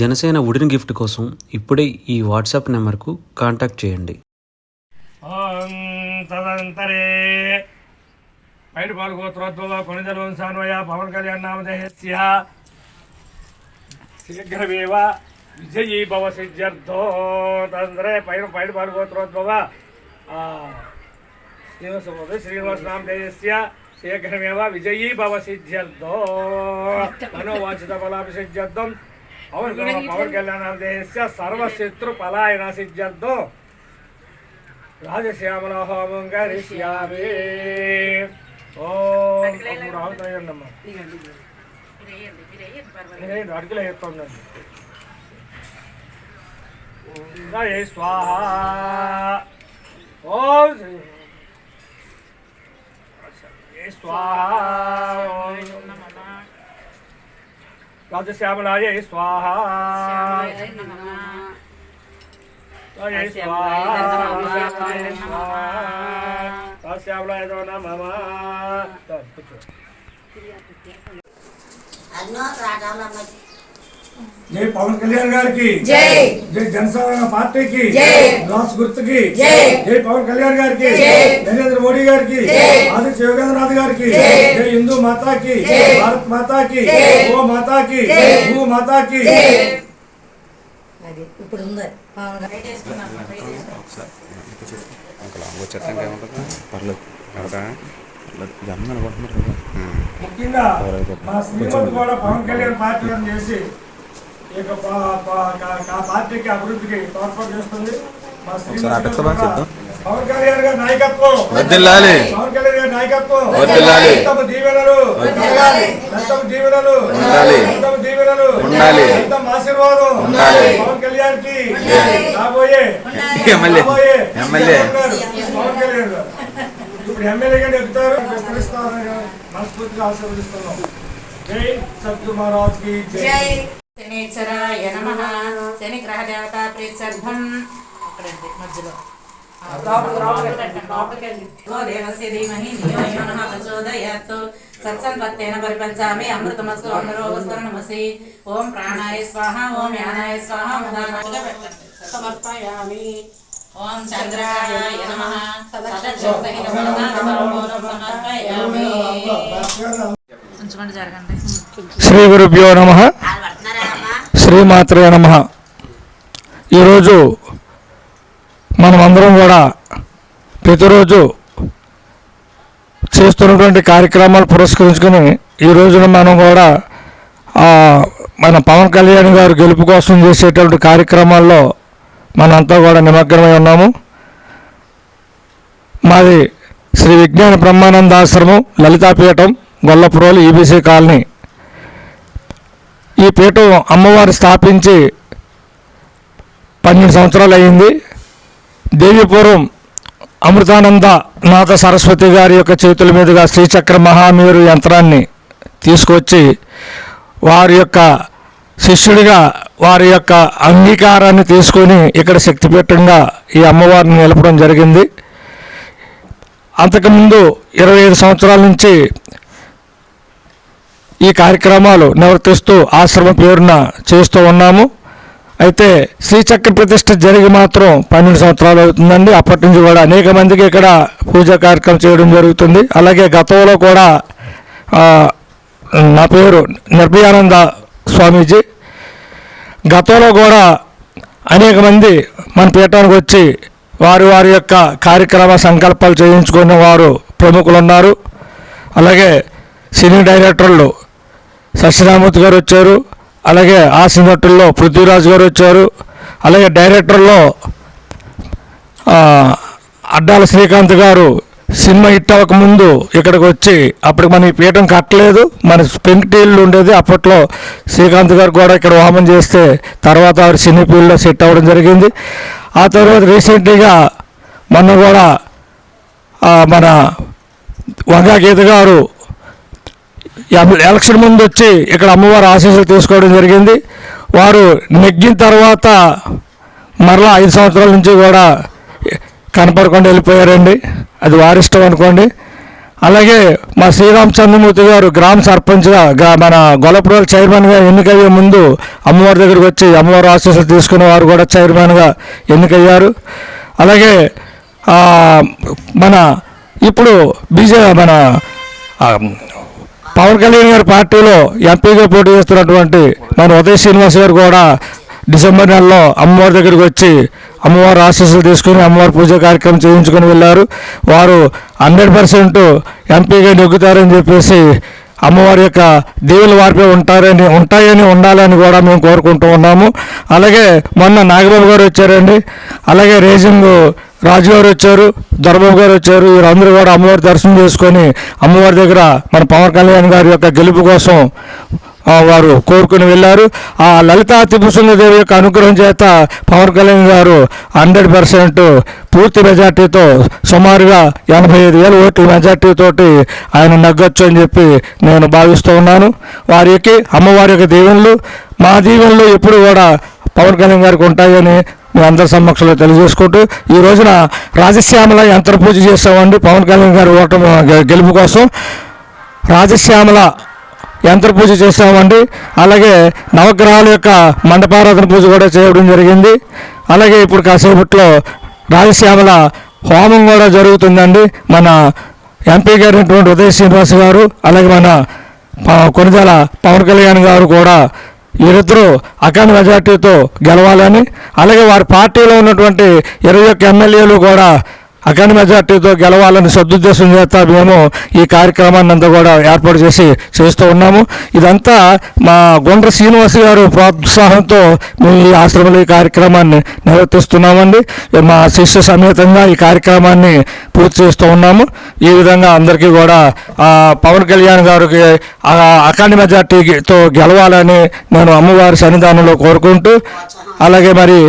Janasena wooden gift కోసం ఇప్పుడే ఈ వాట్సాప్ నెంబర్కు కాంటాక్ట్ చేయండి. తదంతరే పైడి పాల్గోత్రోద్భవ కొనిదలోన్సాన్వయ పవన్ కళ్యాణ్ నామధేయస్య శీఘ్రమేవ విజయీ భవ సిద్ధ్యర్థో. తదంతరే పైడి పాల్గోత్రోద్భవ శ్రీనివాస నామధేయస్య శీఘ్రమేవ విజయీ భవ సిద్ధ్యర్థో మనోవాంఛిత ఫలాభిసిద్ధ్యర్థం పవన్ కళ్యాణ్ నామధేయస్య సర్వశత్రు పలాయన సిద్ధ్యర్థో రాజశ్యామల హోమం కరిష్యామి. రావుతాయండమ్మా అడుగులో చెప్తుందండి. జయ స్వాహ. ఓం జయ స్వాహ. రాజశ్యామలాయ స్వాహ. జయ స్వాహ. రాజశ్యామలాయ నమః. జై పవన్ కళ్యాణ్ గారికి జై. జై జనసేన పార్టీకి జై. గ్లాస్ గుర్తుకి జై. జై పవన్ కళ్యాణ్ గారికి జై. నరేంద్ర మోడీ గారికి జై. ఆదిత్య యోగేంద్రనాథ్ గారికి జై. జై హిందూ మాతాకి జై. భారత్ మాతాకి జై. గో మాతాకి జై. భూ మాతాకి జై. ఇప్పుడు ఉంది ముఖ్యంగా మా శ్రీమతి కూడా పవన్ కళ్యాణ్ పార్టీ చేసి ఈ యొక్క పార్టీకి అభివృద్ధికి తోడ్పాటు చేస్తుంది. మా శ్రీమతి పవన్ కళ్యాణ్ గారి నాయకత్వం వర్ధిల్లాలి. పవన్ కళ్యాణ్ గారి నాయకత్వం వర్ధిల్లాలి. దీవెనలు దీవెనలు దీవెనలు ఆశీర్వాదం పవన్ కళ్యాణ్ కి రాబోయే పవన్ కళ్యాణ్ గారు ఇప్పుడు ఎమ్మెల్యేగా ఎక్కుతారు. విస్తరిస్తారని మనస్ఫూర్తిగా ఆశీర్వదిస్తున్నాం. జై సద్గురు మహారాజ్ కి జై. శనిచరాయ నమః. శని గ్రహ దేవత ప్రీత్యర్థం అక్కడండి మధ్యలో దేవస్య ధీమహి ధియో యో నః ప్రచోదయాత్. సత్సంపత్తేన పరిపంచామి అమృతమస్తు అమరోగస్తు నమసి. ఓం ప్రాణాయ స్వాహ. ఓం యానాయ స్వాహ. ఉదానాయ సమర్పయామి. ఓం చంద్రాయ నమః. శ్రీ గురుభ్యో నమః. శ్రీమాత్రే నమః. ఈరోజు మనమందరం కూడా ప్రతిరోజు చేస్తున్నటువంటి కార్యక్రమాలు పురస్కరించుకొని ఈ రోజున మనం కూడా మన పవన్ కళ్యాణ్ గారు గెలుపు కోసం చేసేటువంటి కార్యక్రమాల్లో మనంతా కూడా నిమగ్నమై ఉన్నాము. మాది శ్రీ విజ్ఞాన బ్రహ్మానంద ఆశ్రమం, లలితాపీఠం, గొల్లపురోలు, ఈబీసీ కాలనీ. ఈ పీఠం అమ్మవారు స్థాపించి 12 సంవత్సరాలు అయ్యింది. దేవీపురం అమృతానంద నాథ సరస్వతి గారి యొక్క చేతుల మీదుగా శ్రీచక్ర మహామేరు యంత్రాన్ని తీసుకొచ్చి వారి యొక్క శిష్యుడిగా వారి యొక్క అంగీకారాన్ని తీసుకొని ఇక్కడ శక్తిపీఠంగా ఈ అమ్మవారిని నిలపడం జరిగింది. అంతకుముందు 25 సంవత్సరాల నుంచి ఈ కార్యక్రమాలు నిర్వర్తిస్తూ ఆశ్రమ పేరున చేస్తూ ఉన్నాము. అయితే శ్రీచక్ర ప్రతిష్ఠ జరిగి మాత్రం 12 సంవత్సరాలు అవుతుందండి. అప్పటి నుంచి కూడా అనేక మందికి ఇక్కడ పూజా కార్యక్రమం చేయడం జరుగుతుంది. అలాగే గతంలో కూడా నా పేరు నిర్భయానంద స్వామీజీ. గతంలో కూడా అనేక మంది మన పీఠానికి వచ్చి వారి యొక్క కార్యక్రమ సంకల్పాలు చేయించుకునే వారు ప్రముఖులు ఉన్నారు. అలాగే సినీ డైరెక్టర్లు సత్యనారాయణమూర్తి గారు వచ్చారు. అలాగే హాస్య నటుల్లో పృథ్వీరాజ్ గారు వచ్చారు. అలాగే డైరెక్టర్లో అడ్డాల శ్రీకాంత్ గారు సినిమా హిట్ అవ్వకముందు ఇక్కడికి వచ్చి, అప్పటికి మన ఈ పీఠం కట్టలేదు, మన పెంకుటిల్లు ఉండేది. అప్పట్లో శ్రీకాంత్ గారు కూడా ఇక్కడ హోమం చేస్తే తర్వాత ఆవిడ సినీ ఫీల్డ్లో సెట్ అవ్వడం జరిగింది. ఆ తర్వాత రీసెంట్గా మొన్న కూడా మన వంగా గీత గారు ఎలక్షన్ ముందు వచ్చి ఇక్కడ అమ్మవారి ఆశీస్సులు తీసుకోవడం జరిగింది. వారు నెగ్గిన తర్వాత మరలా 5 సంవత్సరాల నుంచి కూడా కనపడకుండా వెళ్ళిపోయారండి. అది వారిష్టం అనుకోండి. అలాగే మా శ్రీరామచంద్రమూర్తి గారు గ్రామ సర్పంచ్గా మన గొల్లపురం చైర్మన్గా ఎన్నికయ్యే ముందు అమ్మవారి దగ్గరికి వచ్చి అమ్మవారి ఆశీస్సులు తీసుకున్న వారు కూడా చైర్మన్గా ఎన్నికయ్యారు. అలాగే మన ఇప్పుడు మన పవన్ కళ్యాణ్ గారి పార్టీలో ఎంపీగా పోటీ చేస్తున్నటువంటి మన ఉదయ్ శ్రీనివాస్ గారు కూడా డిసెంబర్ నెలలో అమ్మవారి దగ్గరికి వచ్చి అమ్మవారి ఆశీస్సులు తీసుకుని అమ్మవారి పూజ కార్యక్రమం చేయించుకొని వెళ్ళారు. వారు 100% ఎంపీగా నెగ్గుతారని చెప్పేసి అమ్మవారి యొక్క దేవుల వారిపై ఉంటాయని ఉండాలని కూడా మేము కోరుకుంటూ ఉన్నాము. అలాగే మొన్న నాగబాబు గారు వచ్చారండి, అలాగే రేజింగ్ రాజు గారు వచ్చారు, దొరబాబు గారు వచ్చారు. వీరందరూ కూడా అమ్మవారి దర్శనం చేసుకొని అమ్మవారి దగ్గర మన పవన్ కళ్యాణ్ గారి యొక్క గెలుపు కోసం వారు కోరుకుని వెళ్ళారు. ఆ లలితా త్రిపురసుందరి యొక్క అనుగ్రహం చేత పవన్ కళ్యాణ్ గారు 100% పూర్తి మెజార్టీతో సుమారుగా 85,000 ఓట్ల మెజార్టీతోటి ఆయన నగ్గొచ్చు అని చెప్పి నేను భావిస్తూ ఉన్నాను. వారికి అమ్మవారి యొక్క దీవెనలు, మా దీవెనలు ఎప్పుడు కూడా పవన్ కళ్యాణ్ గారికి ఉంటాయని మీ అందరి సమక్షంలో తెలియజేసుకుంటూ ఈ రోజున రాజశ్యామల యంత్ర పూజ చేసామండి. పవన్ కళ్యాణ్ గారి ఓటమి గెలుపు కోసం రాజశ్యామల యంత్ర పూజ చేస్తామండి. అలాగే నవగ్రహాల యొక్క మండపారాధన పూజ కూడా చేయడం జరిగింది. అలాగే ఇప్పుడు కాసేపట్లో రాజశ్యామల హోమం కూడా జరుగుతుందండి. మన ఎంపీ గారైనటువంటి ఉదయ్ శ్రీనివాస్ గారు, అలాగే మన కొనిదెల పవన్ కళ్యాణ్ గారు కూడా వీరిద్దరూ అఖండ మెజార్టీతో గెలవాలని, అలాగే వారి పార్టీలో ఉన్నటువంటి 21 ఎమ్మెల్యేలు కూడా అఖండ మెజార్టీతో గెలవాలని సదుద్దేశం చేత మేము ఈ కార్యక్రమాన్ని అంతా కూడా ఏర్పాటు చేస్తూ ఉన్నాము. ఇదంతా మా గుండ్ర శ్రీనివాస్ గారు ప్రోత్సాహంతో మేము ఈ ఆశ్రమంలో ఈ కార్యక్రమాన్ని నిర్వర్తిస్తున్నామండి. మా శిష్య సమేతంగా ఈ కార్యక్రమాన్ని పూర్తి చేస్తూ ఉన్నాము. ఈ విధంగా అందరికీ కూడా పవన్ కళ్యాణ్ గారికి అఖండ మెజార్టీతో గెలవాలని నేను అమ్మవారి సన్నిధానంలో కోరుకుంటూ, అలాగే మరి